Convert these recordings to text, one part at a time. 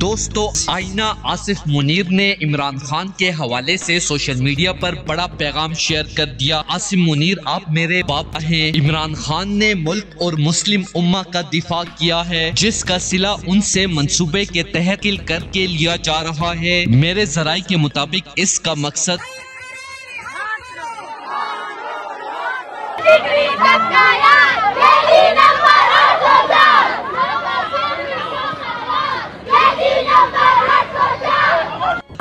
دوستو آئینہ آصف منیر نے عمران خان کے حوالے سے سوشل میڈیا پر بڑا پیغام شیئر کر دیا۔ آصف منیر آپ میرے باپ ہیں۔ عمران خان نے ملک اور مسلم امہ کا دفاع کیا ہے جس کا صلہ ان سے منصوبے کے تحت کر کے لیا جا رہا ہے۔ میرے ذرائع کے مطابق اس کا مقصد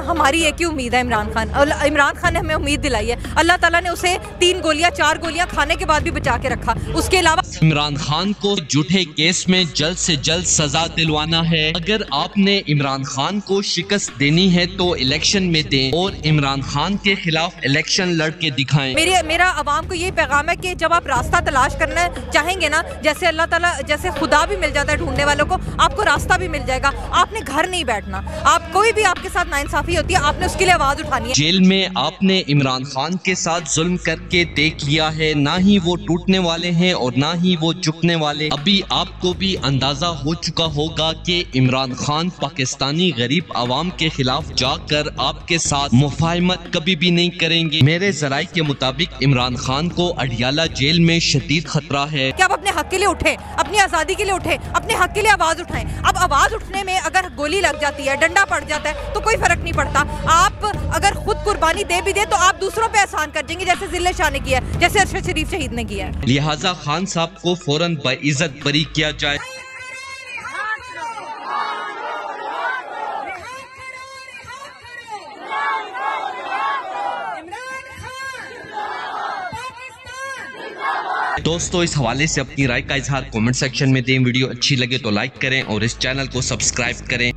ہماری ایک ہی امید ہے عمران خان نے ہمیں امید دلائی ہے۔ اللہ تعالیٰ نے اسے 3 گولیاں 4 گولیاں کھانے کے بعد بھی بچا کے رکھا۔ اس کے علاوہ عمران خان کو جھوٹے کیس میں جلد سے جلد سزا دلوانا ہے۔ اگر آپ نے عمران خان کو شکست دینی ہے تو الیکشن میں دیں اور عمران خان کے خلاف الیکشن لڑ کے دکھائیں۔ میرا عوام کو یہ پیغام ہے کہ جب آپ راستہ تلاش کرنا چاہیں گے نا، جیسے اللہ تعالیٰ جیسے خدا بھی مل جاتا ہے ڈھونڈنے والوں کو، آپ کو راستہ بھی مل جائے گا۔ آپ نے گھر نہیں بیٹھنا، آپ کوئی بھی آپ کے ساتھ ناانصافی ہوتی ہے آپ نے اس کے لیے آواز اٹھانی ہے۔ جیل میں آپ نے عمران خان کے ساتھ ظلم کر کے دیکھ لیا ہے، نہ ہی وہ ٹوٹنے والے ہیں اور نہ ہی وہ جھکنے والے۔ ابھی آپ کو بھی اندازہ ہو چکا ہوگا کہ عمران خان پاکستانی غریب عوام کے خلاف جا کر آپ کے ساتھ مفاہمت کبھی بھی نہیں کریں گے۔ میرے ذرائع کے مطابق عمران خان کو اڈیالہ جیل میں شدید خطرہ ہے کہ آپ اپنے حق کے لیے اٹھیں، اپنی آزادی کے لیے اٹھیں، اپنے حق کے لیے آواز اٹھائیں۔ اب آواز اٹھنے میں اگر گولی لگ جاتی ہے، ڈنڈا پڑ جاتا ہے تو کوئی فرق نہیں پڑتا۔ آپ اگر خود قربانی دے بھی دے تو آپ دوسروں پہ احسان کر دیں گے، جیسے ذلت شاہ نے کیا ہے، جیسے ارشد شریف شہید نے کیا ہے۔ لہٰذا خان صاحب کو فوراً باعزت بری کیا جائے۔ دوستو اس حوالے سے اپنی رائے کا اظہار کومنٹ سیکشن میں دیں۔ ویڈیو اچھی لگے تو لائک کریں اور اس چینل کو سبسکرائب کریں۔